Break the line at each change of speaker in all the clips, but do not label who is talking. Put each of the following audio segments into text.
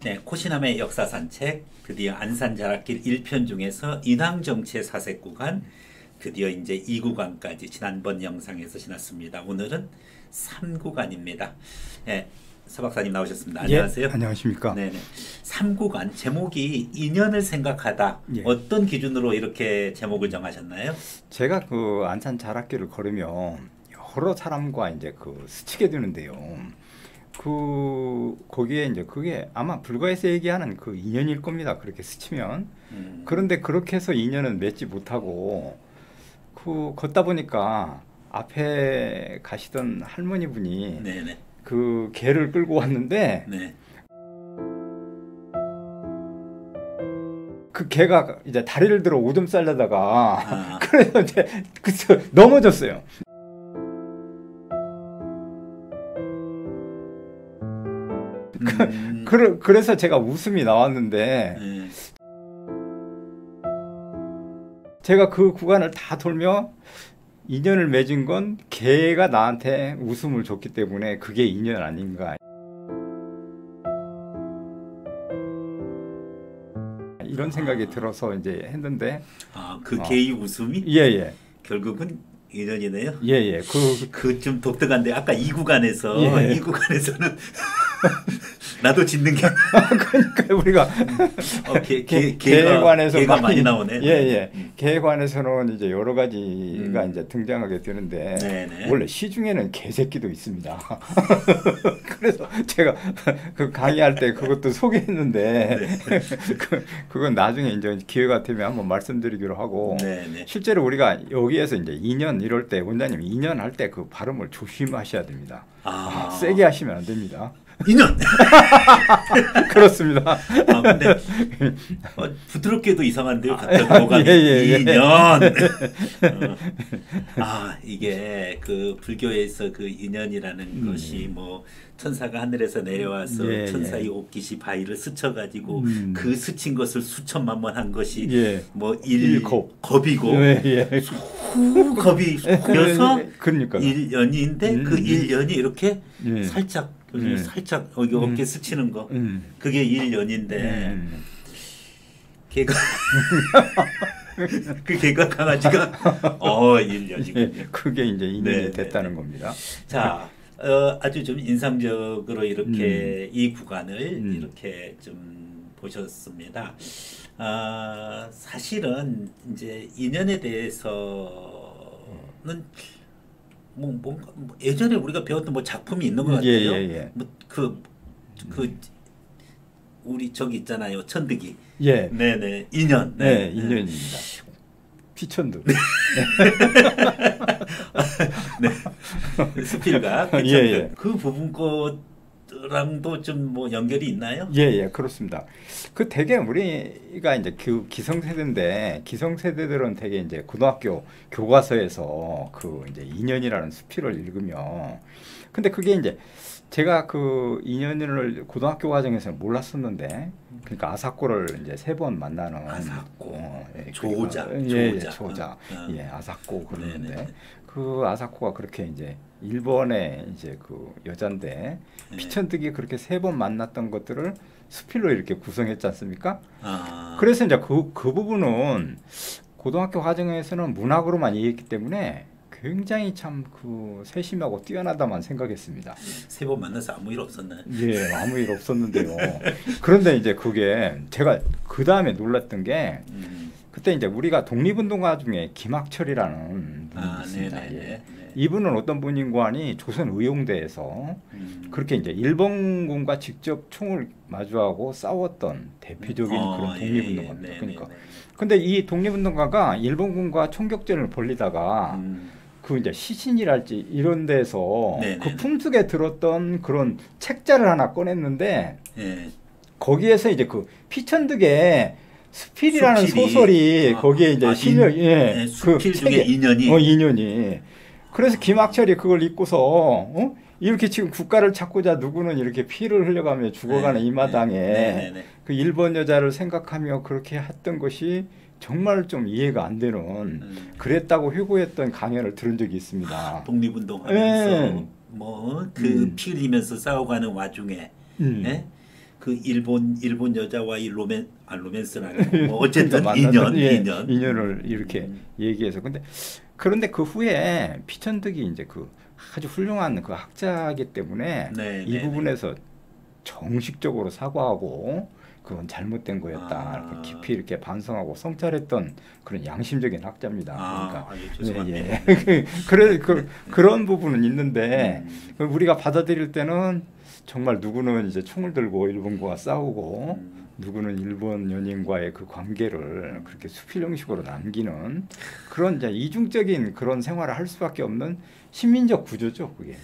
네, 코시남의 역사 산책 드디어 안산자락길 1편 중에서 인왕정체 사색 구간 드디어 이제 2구간까지 지난번 영상에서 지났습니다. 오늘은 3구간입니다. 네, 서 박사님 나오셨습니다. 안녕하세요.
예, 안녕하십니까.
네네. 3구간 제목이 인연을 생각하다.
예.
어떤 기준으로 이렇게 제목을 정하셨나요?
제가 그 안산 자락길을 걸으면 여러 사람과 이제 그 스치게 되는데요. 거기에 이제 그게 아마 불가에서 얘기하는 그 인연일 겁니다. 그렇게 스치면. 그런데 그렇게 해서 인연은 맺지 못하고 걷다 보니까 앞에 가시던 할머니 분이
네네.
그 개를 끌고 왔는데
네.
그 개가 이제 다리를 들어 오줌 싸려다가 그래서 이제 넘어졌어요. 그래서 제가 웃음이 나왔는데 제가 그 구간을 다 돌며 인연을 맺은 건 개가 나한테 웃음을 줬기 때문에 그게 인연 아닌가 이런 생각이 들어서 이제 했는데
그 개의 웃음이
예예
결국은 인연이네요.
예예
그 좀 독특한데 아까 이 구간에서
예.
이 구간에서는 나도 짖는 게
그러니까 우리가 개에 관해서
개가 많이 나오네.
예예 개에 관해서는 이제 여러 가지가 이제 등장하게 되는데
네네.
원래 시중에는 개새끼도 있습니다. 그래서 제가 그 강의할 때 그것도 소개했는데
네.
그건 나중에 이제 기회가 되면 한번 말씀드리기로 하고
네네.
실제로 우리가 여기에서 이제 2년 이럴 때 원장님 2년 할 때 그 발음을 조심하셔야 됩니다. 세게 하시면 안 됩니다.
2년.
그렇습니다.
근데 부드럽게도 이상한데요. 갑자기 뭐가 2년. 이게 그 불교에서 그 인연이라는 것이 뭐 천사가 하늘에서 내려와서 천사의 옷깃이 바위를 스쳐가지고 그 스친 것을 수천만 번 한 것이 뭐 겁이고 겁이 속여서
그러니까
1년인데 그 1년이 이렇게 살짝 여기 어깨 스치는 거 그게 1년인데 걔가 그 개가 강아지가 1년이군요.
그게 이제 2년이 됐다는 겁니다.
자, 아주 좀 인상적으로 이렇게 이 구간을 이렇게 좀 보셨습니다. 사실은 이제 인연에 대해서는 뭔가 예전에 우리가 배웠던 뭐 작품이 있는 것 같아요. 우리 저기 있잖아요. 천득이. 네네. 인연.
네, 인연입니다. 피천득.
네. 스필과 피천득. 그 부분 거랑도 좀 뭐 연결이 있나요?
예, 그렇습니다. 그 되게 우리가 이제 기성세대인데 기성세대들은 되게 이제 고등학교 교과서에서 그 이제 인연이라는 수필을 읽으면 근데 그게 이제 제가 그 인연을 고등학교 과정에서는 몰랐었는데 그러니까 아사코를 이제 3번 만나는
조자.
아사코 그러는데 그 아사코가 그렇게 이제 일본의 이제 그 여잔데 피천득이 그렇게 3번 만났던 것들을 수필로 이렇게 구성했지 않습니까? 그래서 이제 그 부분은 고등학교 과정에서는 문학으로만 이해했기 때문에 굉장히 참 그 세심하고 뛰어나다만 생각했습니다.
3번 만나서 아무 일 없었나요?
예, 아무 일 없었는데요. 그런데 이제 그게 제가 그 다음에 놀랐던 게 그때 이제 우리가 독립운동가 중에 김학철이라는 분이 있습니다. 이분은 어떤 분인가니 조선 의용대에서 그렇게 이제 일본군과 직접 총을 마주하고 싸웠던 대표적인 그런 독립운동가입니다. 그러니까 근데 이 독립운동가가 일본군과 총격전을 벌리다가 그 이제 시신이랄지 이런 데서 그 품속에 들었던 그런 책자를 하나 꺼냈는데 거기에서 이제 그 피천득의 수필이라는 소설이 거기에 이제 실려
수필 중에
인연이 그래서 김학철이 그걸 읽고서 이렇게 지금 국가를 찾고자 누구는 이렇게 피를 흘려가며 죽어가는 이 마당에 그 일본 여자를 생각하며 그렇게 했던 것이 정말 좀 이해가 안 되는 그랬다고 회고했던 강연을 들은 적이 있습니다.
독립운동하면서 뭐 그 피 흘리면서 싸워가는 와중에 그 일본 여자와의 로맨스는 아니고 뭐 어쨌든
인연을 이렇게 얘기해서 그런데 그 후에 피천득이 이제 그 아주 훌륭한 그 학자이기 때문에 이 부분에서 정식적으로 사과하고 그건 잘못된 거였다. 이렇게 깊이 이렇게 반성하고 성찰했던 그런 양심적인 학자입니다. 그러니까 그런 부분은 있는데 우리가 받아들일 때는 정말 누구는 이제 총을 들고 일본과 싸우고 누구는 일본 연인과의 그 관계를 그렇게 수필 형식으로 남기는 그런 이제 이중적인 그런 생활을 할 수밖에 없는 식민적 구조죠, 그게.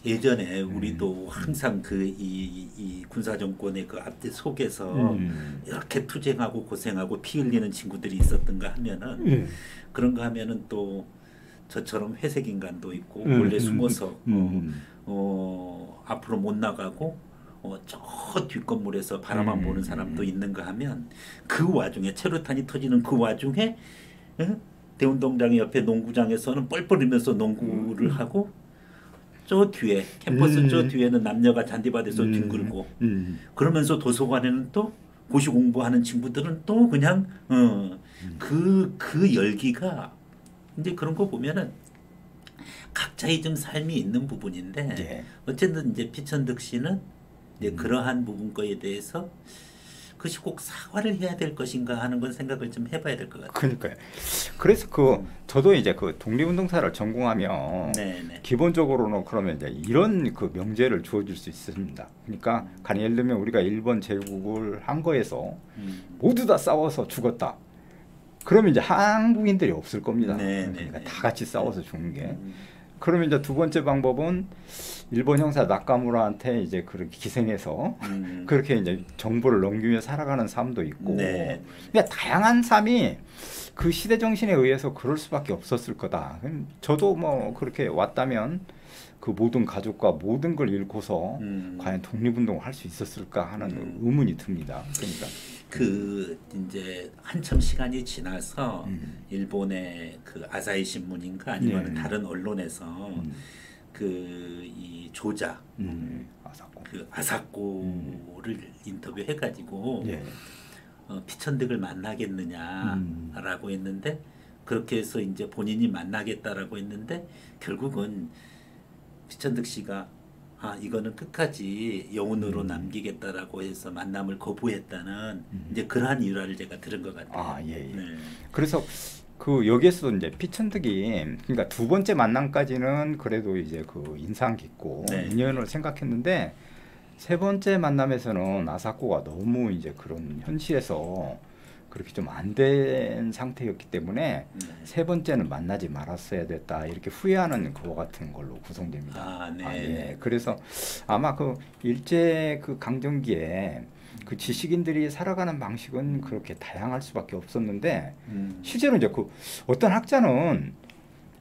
예전에 우리도 항상 그 이 군사 정권의 그 앞뒤 속에서 이렇게 투쟁하고 고생하고 피 흘리는 친구들이 있었던가 하면은 그런가 하면은 또 저처럼 회색 인간도 있고 몰래 숨어서 앞으로 못 나가고 저 뒷건물에서 바라만 보는 사람도 있는가 하면 그 와중에 체류탄이 터지는 그 와중에 대운동장 옆에 농구장에서는 뻘뻘이면서 농구를 하고 저 뒤에 캠퍼스 저 뒤에는 남녀가 잔디밭에서 뒹굴고 그러면서 도서관에는 또 고시 공부하는 친구들은 또 그냥 그 열기가 이제 그런 거 보면은 각자의 좀 삶이 있는 부분인데 어쨌든 이제 피천득 씨는 이제 그러한 부분 거에 대해서 그것이 꼭 사과를 해야 될 것인가 하는 건 생각을 좀 해봐야 될 것 같아요.
그러니까요. 그래서 저도 이제 그 독립운동사를 전공하면 기본적으로는 그러면 이제 이런 그 명제를 주어질 수 있습니다. 그러니까 예를 들면 우리가 일본 제국을 한 거에서 모두 다 싸워서 죽었다. 그러면 이제 한국인들이 없을 겁니다. 그러니까 다 같이 싸워서 죽는 게. 그러면 이제 두 번째 방법은 일본 형사 나카무라한테 이제 그렇게 기생해서 그렇게 이제 정보를 넘기며 살아가는 삶도 있고, 그러니까 다양한 삶이 그 시대 정신에 의해서 그럴 수밖에 없었을 거다. 저도 뭐 그렇게 왔다면 그 모든 가족과 모든 걸 잃고서 과연 독립운동을 할 수 있었을까 하는 의문이 듭니다. 그러니까.
그 이제 한참 시간이 지나서 일본의 그 아사히 신문인가 아니면 다른 언론에서 그 이 조자 그 아사코를 인터뷰해가지고 피천득을 만나겠느냐라고 했는데 그렇게 해서 이제 본인이 만나겠다라고 했는데 결국은 피천득 씨가 이거는 끝까지 여운으로 남기겠다라고 해서 만남을 거부했다는 이제 그러한 일화를 제가 들은 것 같아요.
그래서 그 여기에서 이제 피천득이 그러니까 두 번째 만남까지는 그래도 이제 그 인상 깊고 인연을 생각했는데 세 번째 만남에서는 아사코가 너무 이제 그런 현실에서 그렇게 좀 안 된 상태였기 때문에 세 번째는 만나지 말았어야 됐다 이렇게 후회하는 그와 같은 걸로 구성됩니다. 그래서 아마 그 일제 그 강점기에 그 지식인들이 살아가는 방식은 그렇게 다양할 수밖에 없었는데 실제로 이제 그 어떤 학자는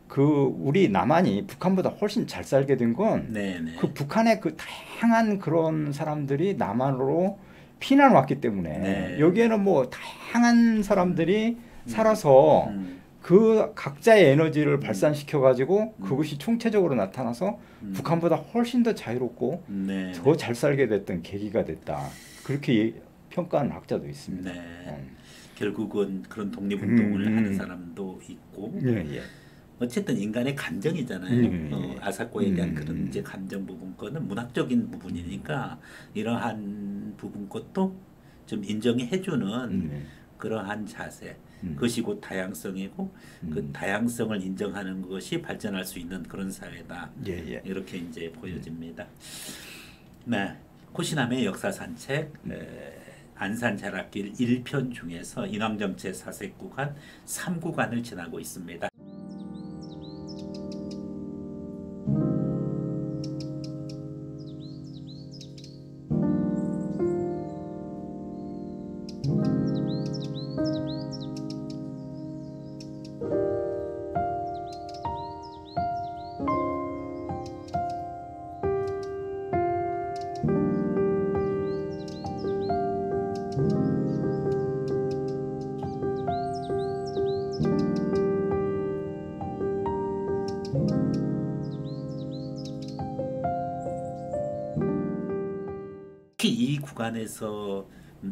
그 우리 남한이 북한보다 훨씬 잘 살게 된 건 그 북한의 그 다양한 그런 사람들이 남한으로 피난 왔기 때문에 여기에는 뭐 다양한 사람들이 살아서 그 각자의 에너지를 발산시켜 가지고 그것이 총체적으로 나타나서 북한보다 훨씬 더 자유롭고 더 잘 살게 됐던 계기가 됐다. 그렇게 평가하는 학자도 있습니다.
결국은 그런 독립운동을 하는 사람도 있고 어쨌든 인간의 감정이잖아요. 아사코에 대한 그런 이제 감정 부분 거는 문학적인 부분이니까 이러한 부분 것도 좀 인정해주는 그러한 자세. 그것이 곧 다양성이고 그 다양성을 인정하는 것이 발전할 수 있는 그런 사회다. 이렇게 이제 보여집니다. 코시남의 역사 산책 안산 자락길 1편 중에서 인왕정체 사색 구간 3구간을 지나고 있습니다. 특히 이 구간에서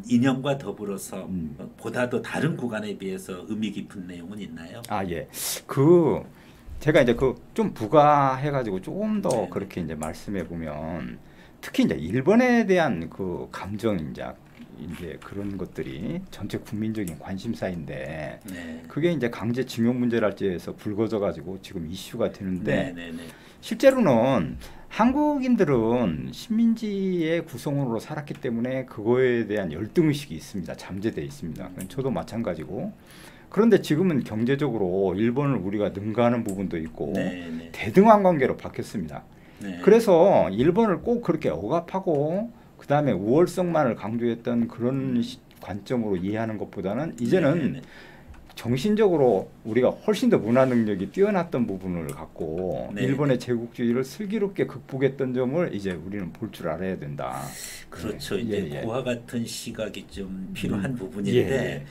인연과 더불어서 보다 더 다른 구간에 비해서 의미 깊은 내용은 있나요?
예. 제가 이제 좀 부가해가지고 조금 더 그렇게 이제 말씀해 보면 특히 이제 일본에 대한 감정 이제 그런 것들이 전체 국민적인 관심사인데 그게 이제 강제징용 문제랄지 해서 불거져 가지고 지금 이슈가 되는데 실제로는 한국인들은 식민지의 구성원으로 살았기 때문에 그거에 대한 열등의식이 있습니다. 잠재되어 있습니다. 저도 마찬가지고. 그런데 지금은 경제적으로 일본을 우리가 능가하는 부분도 있고 대등한 관계로 바뀌었습니다. 그래서 일본을 꼭 그렇게 억압하고 그 다음에 우월성만을 강조했던 그런 관점으로 이해하는 것보다는 이제는 정신적으로 우리가 훨씬 더 문화 능력이 뛰어났던 부분을 갖고 일본의 제국주의를 슬기롭게 극복했던 점을 이제 우리는 볼 줄 알아야 된다.
그렇죠. 이제 그와 같은 시각이 좀 필요한 부분인데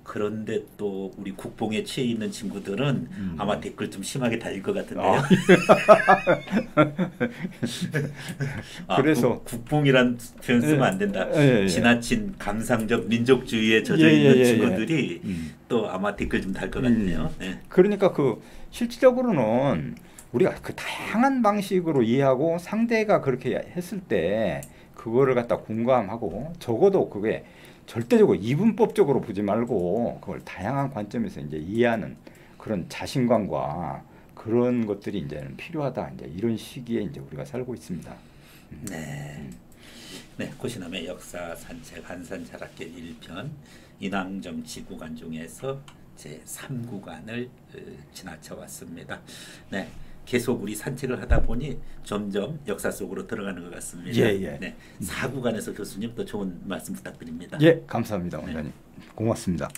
그런데 또 우리 국뽕에 취해 있는 친구들은 아마 댓글 좀 심하게 달릴 것 같은데요.
그래서
국뽕이란 표현 쓰면 안 된다. 지나친 감상적 민족주의에 젖어 있는 친구들이 또 아마 댓글 좀 달 것 같네요.
그러니까 실질적으로는 우리가 다양한 방식으로 이해하고 상대가 그렇게 했을 때 그거를 갖다 공감하고 적어도 그게 절대적으로 이분법적으로 보지 말고 그걸 다양한 관점에서 이제 이해하는 그런 자신감과 그런 것들이 이제는 필요하다. 이제 이런 시기에 이제 우리가 살고 있습니다.
고시남의 역사 산책 한산자락길 1편 인왕정치 구간 중에서 제 3구간을 지나쳐 왔습니다. 계속 우리 산책을 하다 보니 점점 역사 속으로 들어가는 것 같습니다. 4구간에서 교수님 또 좋은 말씀 부탁드립니다.
감사합니다. 원장님. 고맙습니다.